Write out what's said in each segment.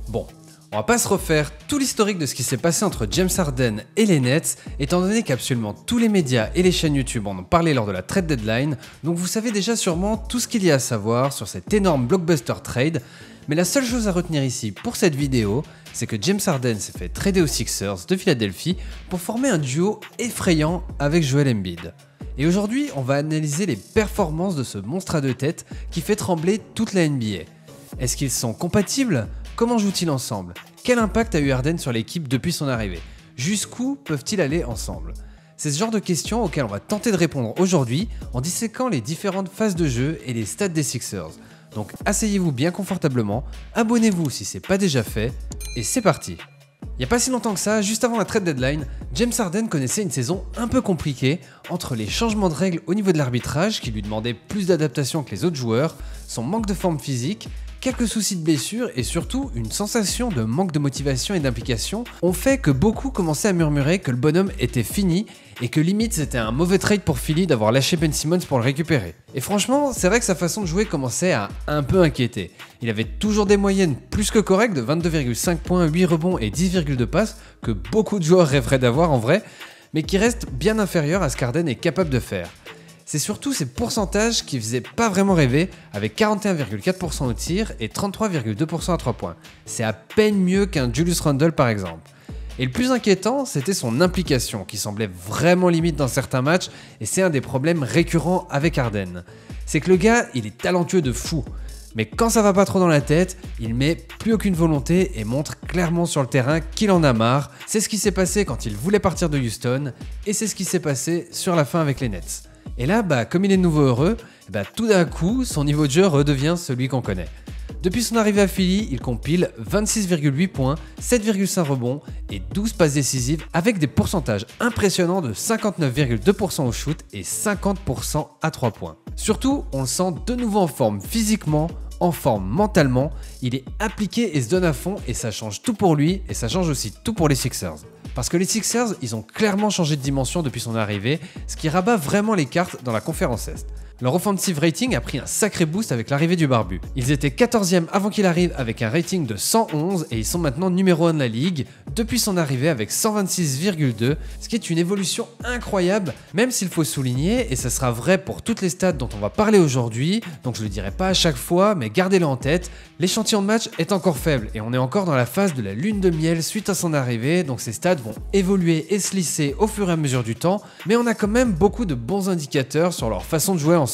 Bon, on va pas se refaire tout l'historique de ce qui s'est passé entre James Harden et les Nets, étant donné qu'absolument tous les médias et les chaînes YouTube en ont parlé lors de la trade deadline, donc vous savez déjà sûrement tout ce qu'il y a à savoir sur cet énorme blockbuster trade, mais la seule chose à retenir ici pour cette vidéo, c'est que James Harden s'est fait trader aux Sixers de Philadelphie pour former un duo effrayant avec Joel Embiid. Et aujourd'hui, on va analyser les performances de ce monstre à deux têtes qui fait trembler toute la NBA. Est-ce qu'ils sont compatibles ? Comment jouent-ils ensemble ? Quel impact a eu Harden sur l'équipe depuis son arrivée ? Jusqu'où peuvent-ils aller ensemble ? C'est ce genre de questions auxquelles on va tenter de répondre aujourd'hui en disséquant les différentes phases de jeu et les stats des Sixers. Donc asseyez-vous bien confortablement, abonnez-vous si c'est pas déjà fait, et c'est parti. Il n'y a pas si longtemps que ça, juste avant la trade deadline, James Harden connaissait une saison un peu compliquée entre les changements de règles au niveau de l'arbitrage qui lui demandaient plus d'adaptation que les autres joueurs, son manque de forme physique, quelques soucis de blessure et surtout une sensation de manque de motivation et d'implication ont fait que beaucoup commençaient à murmurer que le bonhomme était fini et que limite c'était un mauvais trade pour Philly d'avoir lâché Ben Simmons pour le récupérer. Et franchement, c'est vrai que sa façon de jouer commençait à un peu inquiéter. Il avait toujours des moyennes plus que correctes de 22,5 points, 8 rebonds et 10,2 passes que beaucoup de joueurs rêveraient d'avoir en vrai, mais qui restent bien inférieurs à ce qu'Harden est capable de faire. C'est surtout ces pourcentages qui faisaient pas vraiment rêver, avec 41,4% au tir et 33,2% à 3 points. C'est à peine mieux qu'un Julius Randle par exemple. Et le plus inquiétant, c'était son implication, qui semblait vraiment limite dans certains matchs, et c'est un des problèmes récurrents avec Harden. C'est que le gars, il est talentueux de fou, mais quand ça va pas trop dans la tête, il met plus aucune volonté et montre clairement sur le terrain qu'il en a marre. C'est ce qui s'est passé quand il voulait partir de Houston, et c'est ce qui s'est passé sur la fin avec les Nets. Et là, comme il est de nouveau heureux, tout d'un coup, son niveau de jeu redevient celui qu'on connaît. Depuis son arrivée à Philly, il compile 26,8 points, 7,5 rebonds et 12 passes décisives avec des pourcentages impressionnants de 59,2% au shoot et 50% à 3 points. Surtout, on le sent de nouveau en forme physiquement, en forme mentalement, il est appliqué et se donne à fond et ça change tout pour lui et ça change aussi tout pour les Sixers. Parce que les Sixers, ils ont clairement changé de dimension depuis son arrivée, ce qui rabat vraiment les cartes dans la conférence Est. Leur offensive rating a pris un sacré boost avec l'arrivée du barbu. Ils étaient 14e avant qu'il arrive avec un rating de 111 et ils sont maintenant numéro 1 de la ligue depuis son arrivée avec 126,2, ce qui est une évolution incroyable, même s'il faut souligner, et ça sera vrai pour toutes les stats dont on va parler aujourd'hui, donc je le dirai pas à chaque fois, mais gardez-le en tête, l'échantillon de match est encore faible et on est encore dans la phase de la lune de miel suite à son arrivée, donc ces stats vont évoluer et se lisser au fur et à mesure du temps, mais on a quand même beaucoup de bons indicateurs sur leur façon de jouer ensemble.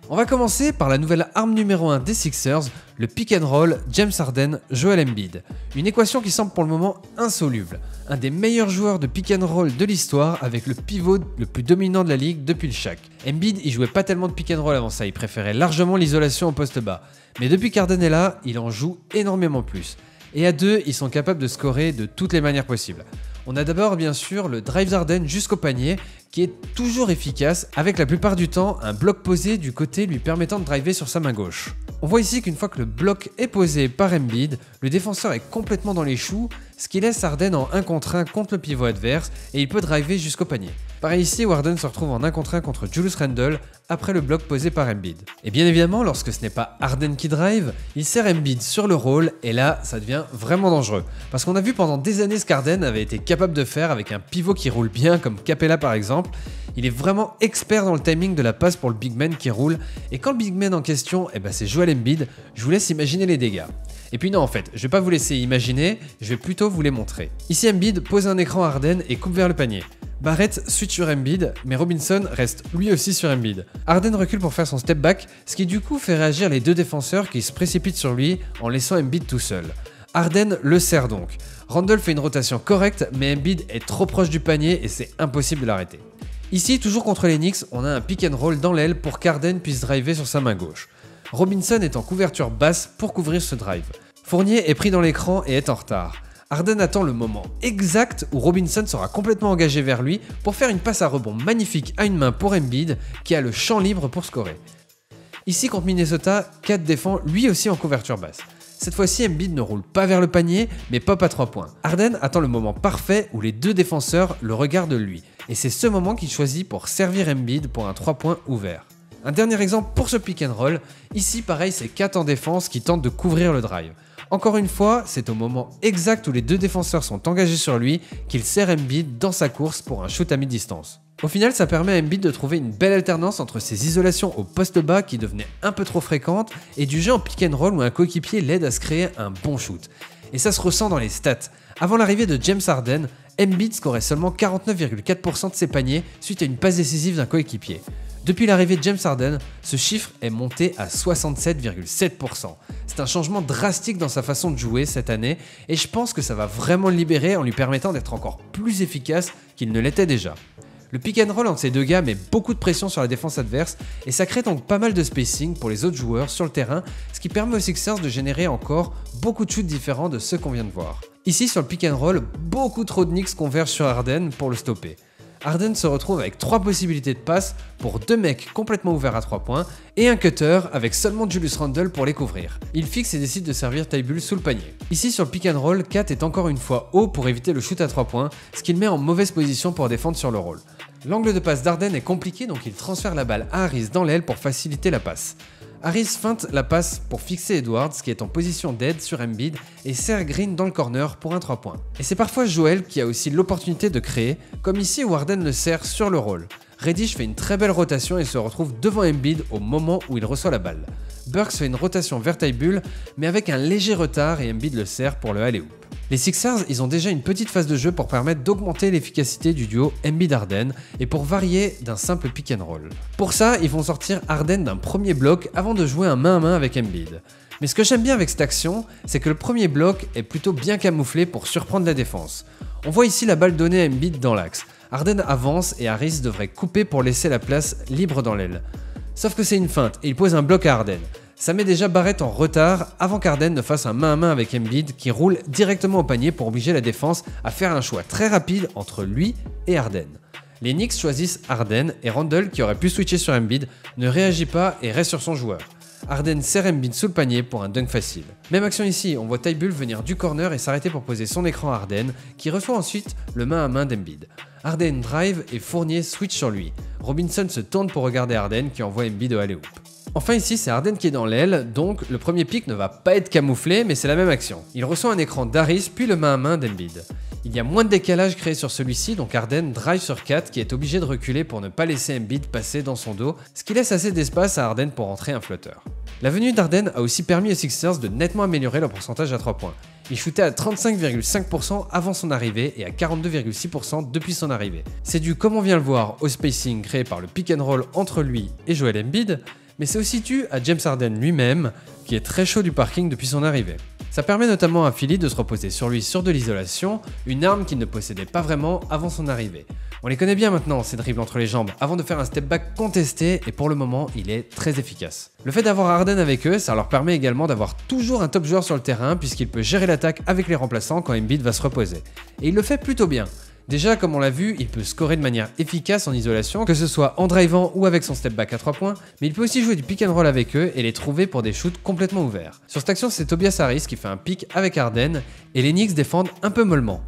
On va commencer par la nouvelle arme numéro 1 des Sixers, le pick and roll James Harden, Joel Embiid. Une équation qui semble pour le moment insoluble. Un des meilleurs joueurs de pick and roll de l'histoire avec le pivot le plus dominant de la ligue depuis le Shaq. Embiid, il jouait pas tellement de pick and roll avant ça, il préférait largement l'isolation au poste bas. Mais depuis qu'Harden est là, il en joue énormément plus. Et à deux, ils sont capables de scorer de toutes les manières possibles. On a d'abord bien sûr le drive d'Harden jusqu'au panier qui est toujours efficace avec la plupart du temps un bloc posé du côté lui permettant de driver sur sa main gauche. On voit ici qu'une fois que le bloc est posé par Embiid, le défenseur est complètement dans les choux, ce qui laisse Harden en 1 contre 1 contre le pivot adverse et il peut driver jusqu'au panier. Pareil ici où Harden se retrouve en 1 contre 1 contre Julius Randle après le bloc posé par Embiid. Et bien évidemment, lorsque ce n'est pas Harden qui drive, il sert Embiid sur le roll et là, ça devient vraiment dangereux. Parce qu'on a vu pendant des années ce qu'Harden avait été capable de faire avec un pivot qui roule bien comme Capella par exemple. Il est vraiment expert dans le timing de la passe pour le big man qui roule et quand le big man en question, c'est Joel Embiid, je vous laisse imaginer les dégâts. Et puis non en fait, je vais pas vous laisser imaginer, je vais plutôt vous les montrer. Ici Embiid pose un écran à Harden et coupe vers le panier. Barrett switch sur Embiid, mais Robinson reste lui aussi sur Embiid. Harden recule pour faire son step back, ce qui du coup fait réagir les deux défenseurs qui se précipitent sur lui en laissant Embiid tout seul. Harden le sert donc. Randle fait une rotation correcte, mais Embiid est trop proche du panier et c'est impossible de l'arrêter. Ici, toujours contre les Knicks, on a un pick and roll dans l'aile pour qu'Harden puisse driver sur sa main gauche. Robinson est en couverture basse pour couvrir ce drive. Fournier est pris dans l'écran et est en retard. Harden attend le moment exact où Robinson sera complètement engagé vers lui pour faire une passe à rebond magnifique à une main pour Embiid qui a le champ libre pour scorer. Ici contre Minnesota, Kat défend lui aussi en couverture basse. Cette fois-ci, Embiid ne roule pas vers le panier, mais pop à 3 points. Harden attend le moment parfait où les deux défenseurs le regardent lui. Et c'est ce moment qu'il choisit pour servir Embiid pour un 3 points ouvert. Un dernier exemple pour ce pick and roll, ici pareil c'est Kat en défense qui tente de couvrir le drive. Encore une fois, c'est au moment exact où les deux défenseurs sont engagés sur lui qu'il sert Embiid dans sa course pour un shoot à mi-distance. Au final, ça permet à Embiid de trouver une belle alternance entre ses isolations au poste bas qui devenaient un peu trop fréquentes et du jeu en pick and roll où un coéquipier l'aide à se créer un bon shoot. Et ça se ressent dans les stats. Avant l'arrivée de James Harden, Embiid scorait seulement 49,4% de ses paniers suite à une passe décisive d'un coéquipier. Depuis l'arrivée de James Harden, ce chiffre est monté à 67,7%. C'est un changement drastique dans sa façon de jouer cette année et je pense que ça va vraiment le libérer en lui permettant d'être encore plus efficace qu'il ne l'était déjà. Le pick and roll entre ces deux gars met beaucoup de pression sur la défense adverse et ça crée donc pas mal de spacing pour les autres joueurs sur le terrain, ce qui permet aux Sixers de générer encore beaucoup de shoots différents de ceux qu'on vient de voir. Ici sur le pick and roll, beaucoup trop de Knicks convergent sur Harden pour le stopper. Harden se retrouve avec 3 possibilités de passe pour 2 mecs complètement ouverts à 3 points et un cutter avec seulement Julius Randle pour les couvrir. Il fixe et décide de servir Thybulle sous le panier. Ici sur le pick and roll, Kat est encore une fois haut pour éviter le shoot à 3 points, ce qui le met en mauvaise position pour défendre sur le roll. L'angle de passe d'Harden est compliqué donc il transfère la balle à Harris dans l'aile pour faciliter la passe. Harris feinte la passe pour fixer Edwards qui est en position d'aide sur Embiid et sert Green dans le corner pour un 3 points. Et c'est parfois Joel qui a aussi l'opportunité de créer, comme ici où Harden le sert sur le roll. Reddish fait une très belle rotation et se retrouve devant Embiid au moment où il reçoit la balle. Burks fait une rotation vers Thybulle mais avec un léger retard et Embiid le sert pour le alley-oop. Les Sixers, ils ont déjà une petite phase de jeu pour permettre d'augmenter l'efficacité du duo Embiid-Harden et pour varier d'un simple pick and roll. Pour ça, ils vont sortir Harden d'un premier bloc avant de jouer un main à main avec Embiid. Mais ce que j'aime bien avec cette action, c'est que le premier bloc est plutôt bien camouflé pour surprendre la défense. On voit ici la balle donnée à Embiid dans l'axe. Harden avance et Harris devrait couper pour laisser la place libre dans l'aile. Sauf que c'est une feinte et il pose un bloc à Harden. Ça met déjà Barrett en retard avant qu'Harden ne fasse un main à main avec Embiid qui roule directement au panier pour obliger la défense à faire un choix très rapide entre lui et Harden. Les Knicks choisissent Harden et Randle, qui aurait pu switcher sur Embiid, ne réagit pas et reste sur son joueur. Harden serre Embiid sous le panier pour un dunk facile. Même action ici, on voit Thybulle venir du corner et s'arrêter pour poser son écran à Harden, qui reçoit ensuite le main à main d'Embiid. Harden drive et Fournier switch sur lui. Robinson se tourne pour regarder Harden qui envoie Embiid au alley-oop. Enfin ici c'est Harden qui est dans l'aile, donc le premier pick ne va pas être camouflé mais c'est la même action. Il reçoit un écran d'Harris puis le main à main d'Embiid. Il y a moins de décalage créé sur celui-ci donc Harden drive sur Kat qui est obligé de reculer pour ne pas laisser Embiid passer dans son dos, ce qui laisse assez d'espace à Harden pour entrer un flotteur. La venue d'Harden a aussi permis aux Sixers de nettement améliorer leur pourcentage à 3 points. Il shootait à 35,5% avant son arrivée et à 42,6% depuis son arrivée. C'est dû, comme on vient le voir, au spacing créé par le pick and roll entre lui et Joel Embiid, mais c'est aussi dû à James Harden lui-même, qui est très chaud du parking depuis son arrivée. Ça permet notamment à Philly de se reposer sur lui sur de l'isolation, une arme qu'il ne possédait pas vraiment avant son arrivée. On les connaît bien maintenant, ces dribbles entre les jambes, avant de faire un step back contesté, et pour le moment, il est très efficace. Le fait d'avoir Harden avec eux, ça leur permet également d'avoir toujours un top joueur sur le terrain, puisqu'il peut gérer l'attaque avec les remplaçants quand Embiid va se reposer. Et il le fait plutôt bien. Déjà, comme on l'a vu, il peut scorer de manière efficace en isolation, que ce soit en drivant ou avec son step back à 3 points, mais il peut aussi jouer du pick and roll avec eux et les trouver pour des shoots complètement ouverts. Sur cette action, c'est Tobias Harris qui fait un pick avec Harden, et les Knicks défendent un peu mollement.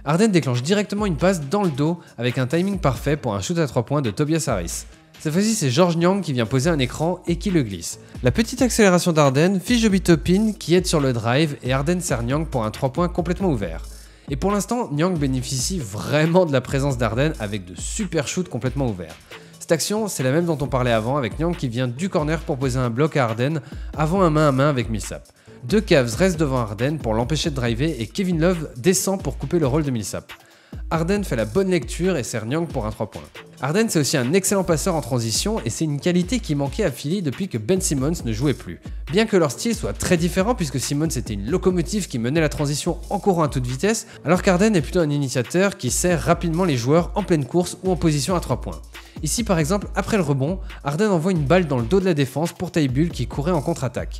Harden déclenche directement une passe dans le dos avec un timing parfait pour un shoot à 3 points de Tobias Harris. Cette fois-ci, c'est Georges Niang qui vient poser un écran et qui le glisse. La petite accélération d'Harden fiche Obi Toppin qui aide sur le drive et Harden sert Niang pour un 3 points complètement ouvert. Et pour l'instant, Niang bénéficie vraiment de la présence d'Harden avec de super shoots complètement ouverts. Cette action, c'est la même dont on parlait avant avec Niang qui vient du corner pour poser un bloc à Harden avant un main à main avec Millsap. Deux Cavs restent devant Harden pour l'empêcher de driver et Kevin Love descend pour couper le rôle de Millsap. Harden fait la bonne lecture et sert Niang pour un 3 points. Harden c'est aussi un excellent passeur en transition et c'est une qualité qui manquait à Philly depuis que Ben Simmons ne jouait plus. Bien que leur style soit très différent puisque Simmons était une locomotive qui menait la transition en courant à toute vitesse, alors qu'Harden est plutôt un initiateur qui sert rapidement les joueurs en pleine course ou en position à 3 points. Ici par exemple, après le rebond, Harden envoie une balle dans le dos de la défense pour Thybulle qui courait en contre-attaque.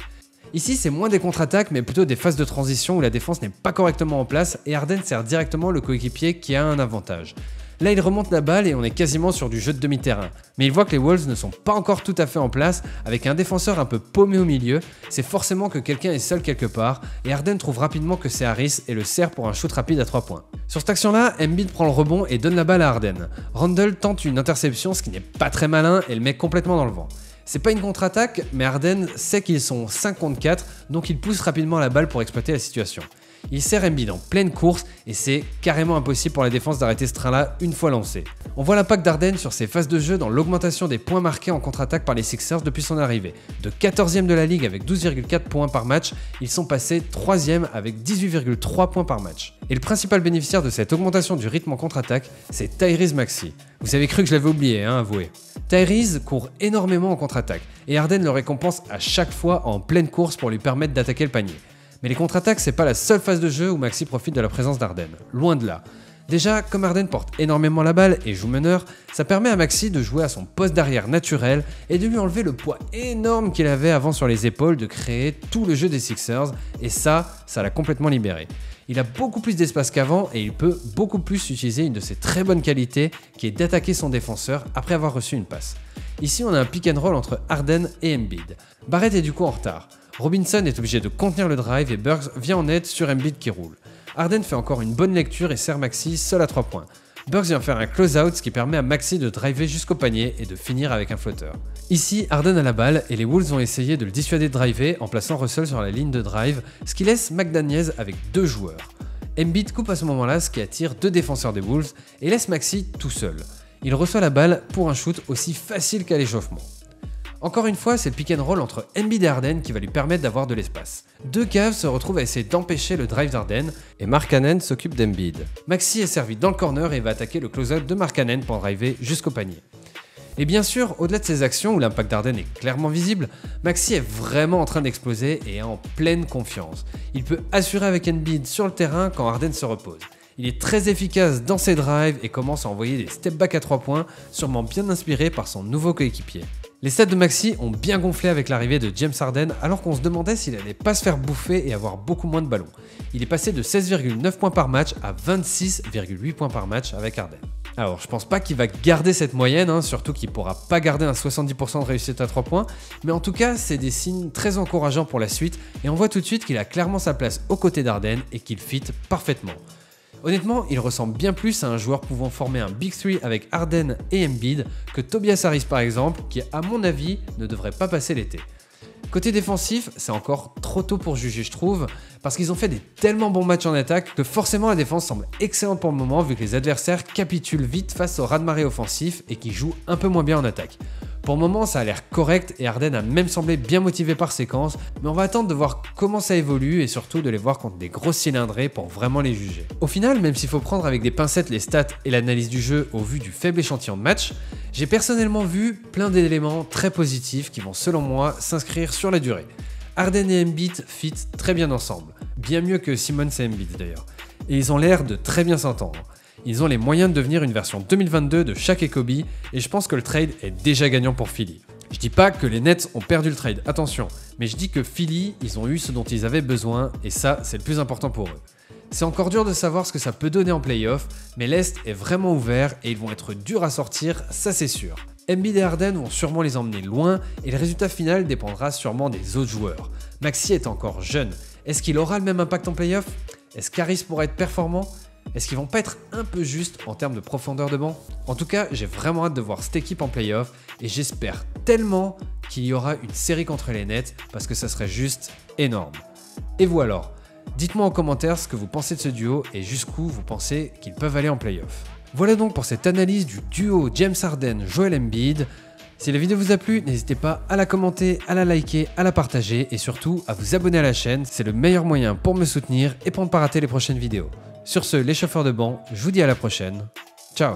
Ici, c'est moins des contre-attaques, mais plutôt des phases de transition où la défense n'est pas correctement en place et Harden sert directement le coéquipier qui a un avantage. Là, il remonte la balle et on est quasiment sur du jeu de demi-terrain. Mais il voit que les Wolves ne sont pas encore tout à fait en place, avec un défenseur un peu paumé au milieu, c'est forcément que quelqu'un est seul quelque part, et Harden trouve rapidement que c'est Harris et le sert pour un shoot rapide à 3 points. Sur cette action-là, Embiid prend le rebond et donne la balle à Harden. Randle tente une interception, ce qui n'est pas très malin, et le met complètement dans le vent. C'est pas une contre-attaque, mais Harden sait qu'ils sont 5 contre 4, donc il pousse rapidement la balle pour exploiter la situation. Il sert Embiid en pleine course et c'est carrément impossible pour la défense d'arrêter ce train-là une fois lancé. On voit l'impact d'Harden sur ses phases de jeu dans l'augmentation des points marqués en contre-attaque par les Sixers depuis son arrivée. De 14e de la ligue avec 12,4 points par match, ils sont passés 3e avec 18,3 points par match. Et le principal bénéficiaire de cette augmentation du rythme en contre-attaque, c'est Tyrese Maxey. Vous avez cru que je l'avais oublié, hein, avouez. Tyrese court énormément en contre-attaque et Harden le récompense à chaque fois en pleine course pour lui permettre d'attaquer le panier. Mais les contre-attaques, c'est pas la seule phase de jeu où Maxey profite de la présence d'Harden. Loin de là. Déjà, comme Harden porte énormément la balle et joue meneur, ça permet à Maxey de jouer à son poste d'arrière naturel et de lui enlever le poids énorme qu'il avait avant sur les épaules de créer tout le jeu des Sixers, et ça l'a complètement libéré. Il a beaucoup plus d'espace qu'avant et il peut beaucoup plus utiliser une de ses très bonnes qualités qui est d'attaquer son défenseur après avoir reçu une passe. Ici, on a un pick and roll entre Harden et Embiid. Barrett est du coup en retard. Robinson est obligé de contenir le drive et Burks vient en aide sur Embiid qui roule. Harden fait encore une bonne lecture et sert Maxey seul à 3 points. Burks vient faire un close-out, ce qui permet à Maxey de driver jusqu'au panier et de finir avec un flotteur. Ici, Harden a la balle et les Wolves vont essayer de le dissuader de driver en plaçant Russell sur la ligne de drive, ce qui laisse McDaniels avec 2 joueurs. Embiid coupe à ce moment-là, ce qui attire 2 défenseurs des Wolves et laisse Maxey tout seul. Il reçoit la balle pour un shoot aussi facile qu'à l'échauffement. Encore une fois, c'est le pick and roll entre Embiid et Harden qui va lui permettre d'avoir de l'espace. 2 Cavs se retrouvent à essayer d'empêcher le drive d'Harden et Markkanen s'occupe d'Embiid. Maxey est servi dans le corner et va attaquer le close-out de Markkanen pour driver jusqu'au panier. Et bien sûr, au-delà de ces actions où l'impact d'Harden est clairement visible, Maxey est vraiment en train d'exploser et est en pleine confiance. Il peut assurer avec Embiid sur le terrain quand Harden se repose. Il est très efficace dans ses drives et commence à envoyer des step back à 3 points, sûrement bien inspiré par son nouveau coéquipier. Les stats de Maxey ont bien gonflé avec l'arrivée de James Harden alors qu'on se demandait s'il allait pas se faire bouffer et avoir beaucoup moins de ballons. Il est passé de 16,9 points par match à 26,8 points par match avec Harden. Alors je pense pas qu'il va garder cette moyenne, surtout qu'il pourra pas garder un 70% de réussite à 3 points, mais en tout cas c'est des signes très encourageants pour la suite et on voit tout de suite qu'il a clairement sa place aux côtés d'Harden et qu'il fit parfaitement. Honnêtement, il ressemble bien plus à un joueur pouvant former un Big 3 avec Harden et Embiid que Tobias Harris par exemple, qui à mon avis ne devrait pas passer l'été. Côté défensif, c'est encore trop tôt pour juger je trouve, parce qu'ils ont fait des tellement bons matchs en attaque que forcément la défense semble excellente pour le moment vu que les adversaires capitulent vite face au raz-de-marée offensif et qui jouent un peu moins bien en attaque. Pour le moment ça a l'air correct et Harden a même semblé bien motivé par séquence, mais on va attendre de voir comment ça évolue et surtout de les voir contre des grosses cylindrées pour vraiment les juger. Au final, même s'il faut prendre avec des pincettes les stats et l'analyse du jeu au vu du faible échantillon de match, j'ai personnellement vu plein d'éléments très positifs qui vont selon moi s'inscrire sur la durée. Harden et Embiid fit très bien ensemble, bien mieux que Simmons et Embiid d'ailleurs, et ils ont l'air de très bien s'entendre. Ils ont les moyens de devenir une version 2022 de Shaq et Kobe, et je pense que le trade est déjà gagnant pour Philly. Je dis pas que les Nets ont perdu le trade, attention, mais je dis que Philly, ils ont eu ce dont ils avaient besoin, et ça, c'est le plus important pour eux. C'est encore dur de savoir ce que ça peut donner en playoff, mais l'Est est vraiment ouvert et ils vont être durs à sortir, ça c'est sûr. Embiid et Harden vont sûrement les emmener loin, et le résultat final dépendra sûrement des autres joueurs. Maxey est encore jeune, est-ce qu'il aura le même impact en playoff? Est-ce qu'Harris pourra être performant? Est-ce qu'ils vont pas être un peu justes en termes de profondeur de banc? En tout cas, j'ai vraiment hâte de voir cette équipe en playoff et j'espère tellement qu'il y aura une série contre les Nets parce que ça serait juste énorme. Et vous alors? Dites-moi en commentaire ce que vous pensez de ce duo et jusqu'où vous pensez qu'ils peuvent aller en playoff. Voilà donc pour cette analyse du duo James Harden-Joel Embiid. Si la vidéo vous a plu, n'hésitez pas à la commenter, à la liker, à la partager et surtout à vous abonner à la chaîne. C'est le meilleur moyen pour me soutenir et pour ne pas rater les prochaines vidéos. Sur ce, les chauffeurs de banc, je vous dis à la prochaine. Ciao!